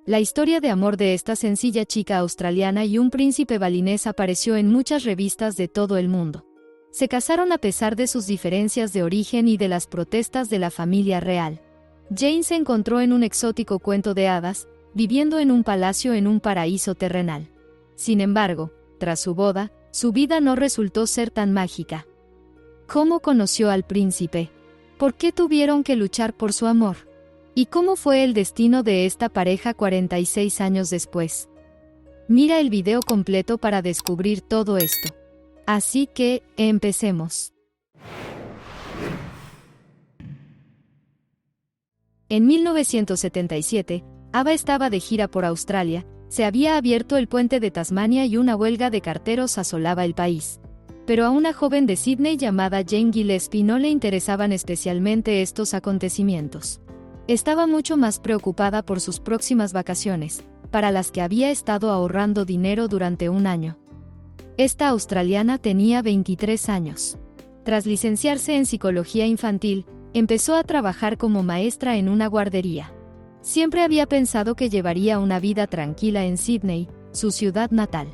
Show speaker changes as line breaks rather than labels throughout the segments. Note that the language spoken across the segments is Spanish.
La historia de amor de esta sencilla chica australiana y un príncipe balinés apareció en muchas revistas de todo el mundo. Se casaron a pesar de sus diferencias de origen y de las protestas de la familia real. Jane se encontró en un exótico cuento de hadas, viviendo en un palacio en un paraíso terrenal. Sin embargo, tras su boda, su vida no resultó ser tan mágica. ¿Cómo conoció al príncipe? ¿Por qué tuvieron que luchar por su amor? ¿Y cómo fue el destino de esta pareja 46 años después? Mira el video completo para descubrir todo esto. Así que, empecemos. En 1977, Ava estaba de gira por Australia, se había abierto el puente de Tasmania y una huelga de carteros asolaba el país. Pero a una joven de Sydney llamada Jane Gillespie no le interesaban especialmente estos acontecimientos. Estaba mucho más preocupada por sus próximas vacaciones, para las que había estado ahorrando dinero durante un año. Esta australiana tenía 23 años. Tras licenciarse en psicología infantil, empezó a trabajar como maestra en una guardería. Siempre había pensado que llevaría una vida tranquila en Sydney, su ciudad natal.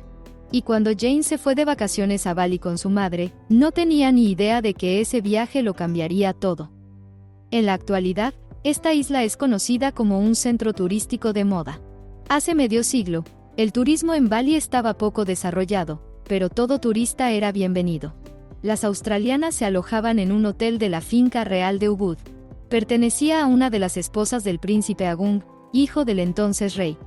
Y cuando Jane se fue de vacaciones a Bali con su madre, no tenía ni idea de que ese viaje lo cambiaría todo. En la actualidad, esta isla es conocida como un centro turístico de moda. Hace medio siglo, el turismo en Bali estaba poco desarrollado, pero todo turista era bienvenido. Las australianas se alojaban en un hotel de la finca real de Ubud. Pertenecía a una de las esposas del príncipe Agung, hijo del entonces rey.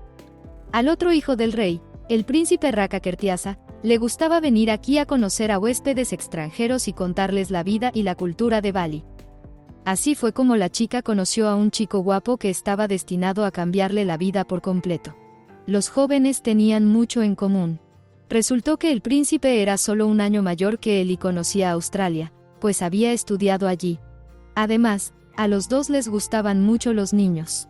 Al otro hijo del rey, el príncipe Raka Kertiasa, le gustaba venir aquí a conocer a huéspedes extranjeros y contarles la vida y la cultura de Bali. Así fue como la chica conoció a un chico guapo que estaba destinado a cambiarle la vida por completo. Los jóvenes tenían mucho en común. Resultó que el príncipe era solo un año mayor que él y conocía Australia, pues había estudiado allí. Además, a los dos les gustaban mucho los niños.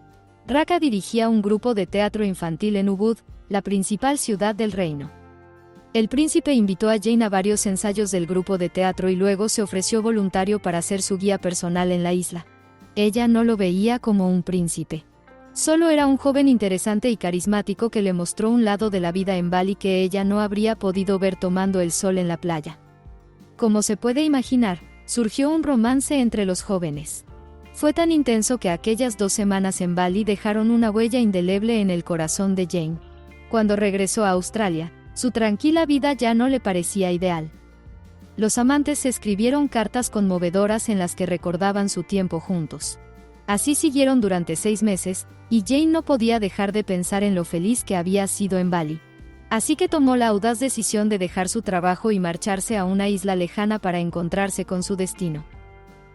Raka dirigía un grupo de teatro infantil en Ubud, la principal ciudad del reino. El príncipe invitó a Jane a varios ensayos del grupo de teatro y luego se ofreció voluntario para ser su guía personal en la isla. Ella no lo veía como un príncipe. Solo era un joven interesante y carismático que le mostró un lado de la vida en Bali que ella no habría podido ver tomando el sol en la playa. Como se puede imaginar, surgió un romance entre los jóvenes. Fue tan intenso que aquellas 2 semanas en Bali dejaron una huella indeleble en el corazón de Jane. Cuando regresó a Australia, su tranquila vida ya no le parecía ideal. Los amantes se escribieron cartas conmovedoras en las que recordaban su tiempo juntos. Así siguieron durante 6 meses, y Jane no podía dejar de pensar en lo feliz que había sido en Bali. Así que tomó la audaz decisión de dejar su trabajo y marcharse a una isla lejana para encontrarse con su destino.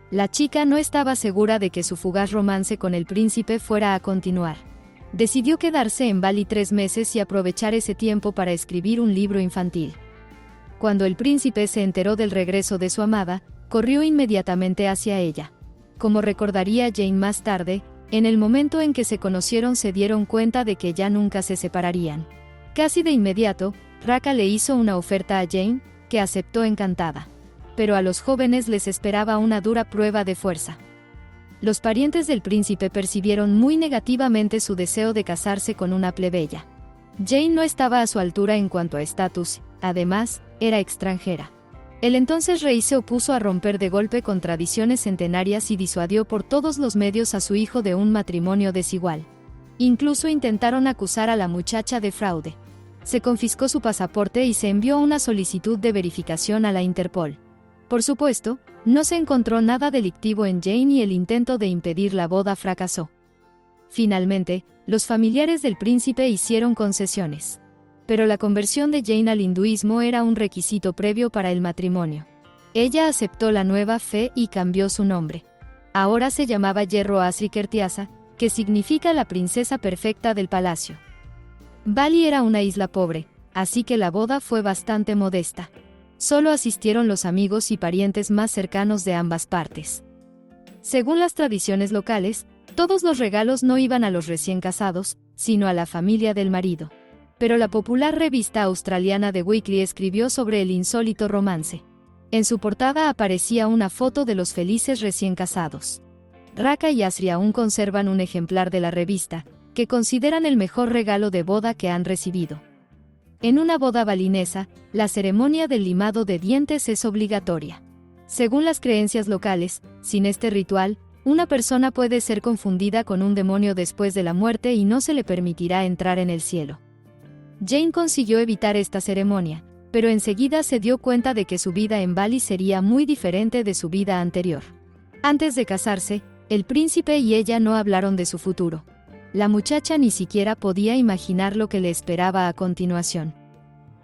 La chica no estaba segura de que su fugaz romance con el príncipe fuera a continuar. Decidió quedarse en Bali 3 meses y aprovechar ese tiempo para escribir un libro infantil. Cuando el príncipe se enteró del regreso de su amada, corrió inmediatamente hacia ella. Como recordaría Jane más tarde, en el momento en que se conocieron se dieron cuenta de que ya nunca se separarían. Casi de inmediato, Raka le hizo una oferta a Jane, que aceptó encantada. Pero a los jóvenes les esperaba una dura prueba de fuerza. Los parientes del príncipe percibieron muy negativamente su deseo de casarse con una plebeya. Jane no estaba a su altura en cuanto a estatus, además, era extranjera. El entonces rey se opuso a romper de golpe con tradiciones centenarias y disuadió por todos los medios a su hijo de un matrimonio desigual. Incluso intentaron acusar a la muchacha de fraude. Se confiscó su pasaporte y se envió una solicitud de verificación a la Interpol. Por supuesto, no se encontró nada delictivo en Jane y el intento de impedir la boda fracasó. Finalmente, los familiares del príncipe hicieron concesiones. Pero la conversión de Jane al hinduismo era un requisito previo para el matrimonio. Ella aceptó la nueva fe y cambió su nombre. Ahora se llamaba Yerro Asri Kertiasa, que significa la princesa perfecta del palacio. Bali era una isla pobre, así que la boda fue bastante modesta. Solo asistieron los amigos y parientes más cercanos de ambas partes. Según las tradiciones locales, todos los regalos no iban a los recién casados, sino a la familia del marido. Pero la popular revista australiana The Weekly escribió sobre el insólito romance. En su portada aparecía una foto de los felices recién casados. Raka y Asri aún conservan un ejemplar de la revista, que consideran el mejor regalo de boda que han recibido. En una boda balinesa, la ceremonia del limado de dientes es obligatoria. Según las creencias locales, sin este ritual, una persona puede ser confundida con un demonio después de la muerte y no se le permitirá entrar en el cielo. Jane consiguió evitar esta ceremonia, pero enseguida se dio cuenta de que su vida en Bali sería muy diferente de su vida anterior. Antes de casarse, el príncipe y ella no hablaron de su futuro. La muchacha ni siquiera podía imaginar lo que le esperaba a continuación.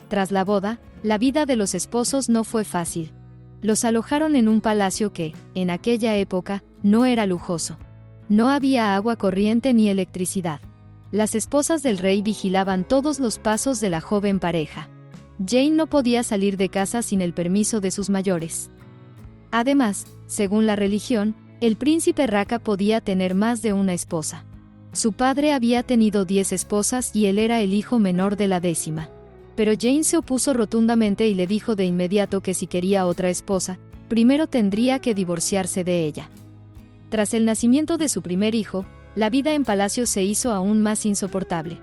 Tras la boda, la vida de los esposos no fue fácil. Los alojaron en un palacio que, en aquella época, no era lujoso. No había agua corriente ni electricidad. Las esposas del rey vigilaban todos los pasos de la joven pareja. Jane no podía salir de casa sin el permiso de sus mayores. Además, según la religión, el príncipe Raka podía tener más de una esposa. Su padre había tenido 10 esposas y él era el hijo menor de la 10ª. Pero Jane se opuso rotundamente y le dijo de inmediato que si quería otra esposa, primero tendría que divorciarse de ella. Tras el nacimiento de su primer hijo, la vida en palacio se hizo aún más insoportable.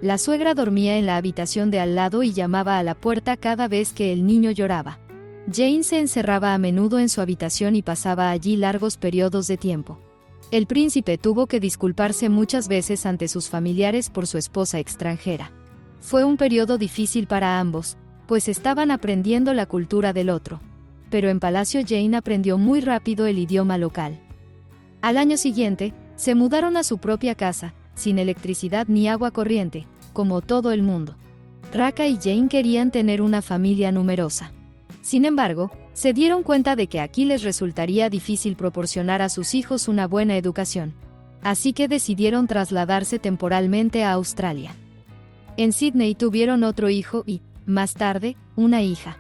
La suegra dormía en la habitación de al lado y llamaba a la puerta cada vez que el niño lloraba. Jane se encerraba a menudo en su habitación y pasaba allí largos periodos de tiempo. El príncipe tuvo que disculparse muchas veces ante sus familiares por su esposa extranjera. Fue un periodo difícil para ambos, pues estaban aprendiendo la cultura del otro. Pero en palacio Jane aprendió muy rápido el idioma local. Al año siguiente, se mudaron a su propia casa, sin electricidad ni agua corriente, como todo el mundo. Raka y Jane querían tener una familia numerosa. Sin embargo, se dieron cuenta de que aquí les resultaría difícil proporcionar a sus hijos una buena educación. Así que decidieron trasladarse temporalmente a Australia. En Sydney tuvieron otro hijo y, más tarde, una hija.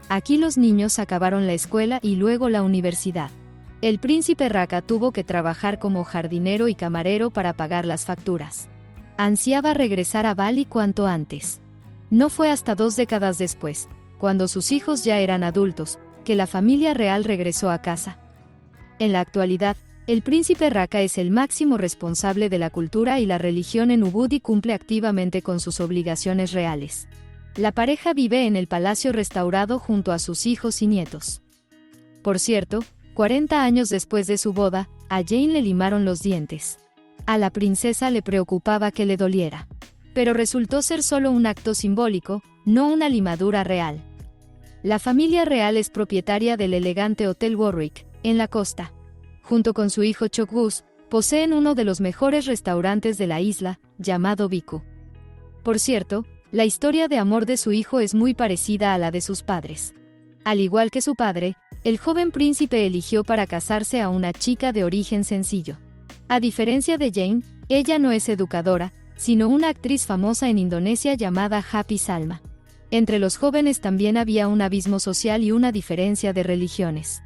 Aquí los niños acabaron la escuela y luego la universidad. El príncipe Raka tuvo que trabajar como jardinero y camarero para pagar las facturas. Ansiaba regresar a Bali cuanto antes. No fue hasta 2 décadas después, cuando sus hijos ya eran adultos, que la familia real regresó a casa. En la actualidad, el príncipe Raka es el máximo responsable de la cultura y la religión en Ubud y cumple activamente con sus obligaciones reales. La pareja vive en el palacio restaurado junto a sus hijos y nietos. Por cierto, 40 años después de su boda, a Jane le limaron los dientes. A la princesa le preocupaba que le doliera. Pero resultó ser solo un acto simbólico, no una limadura real. La familia real es propietaria del elegante Hotel Warwick, en la costa. Junto con su hijo Chokbus, poseen uno de los mejores restaurantes de la isla, llamado Biku. Por cierto, la historia de amor de su hijo es muy parecida a la de sus padres. Al igual que su padre, el joven príncipe eligió para casarse a una chica de origen sencillo. A diferencia de Jane, ella no es educadora, sino una actriz famosa en Indonesia llamada Happy Salma. Entre los jóvenes también había un abismo social y una diferencia de religiones.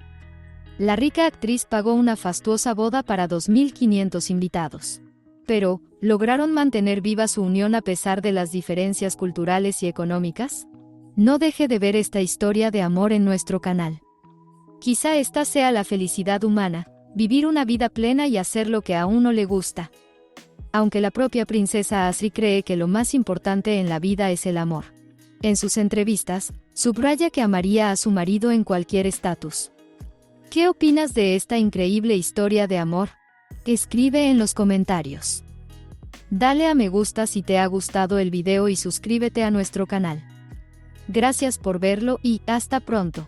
La rica actriz pagó una fastuosa boda para 2.500 invitados. Pero, ¿lograron mantener viva su unión a pesar de las diferencias culturales y económicas? No deje de ver esta historia de amor en nuestro canal. Quizá esta sea la felicidad humana, vivir una vida plena y hacer lo que a uno le gusta. Aunque la propia princesa Asri cree que lo más importante en la vida es el amor. En sus entrevistas, subraya que amaría a su marido en cualquier estatus. ¿Qué opinas de esta increíble historia de amor? Escribe en los comentarios. Dale a me gusta si te ha gustado el video y suscríbete a nuestro canal. Gracias por verlo y hasta pronto.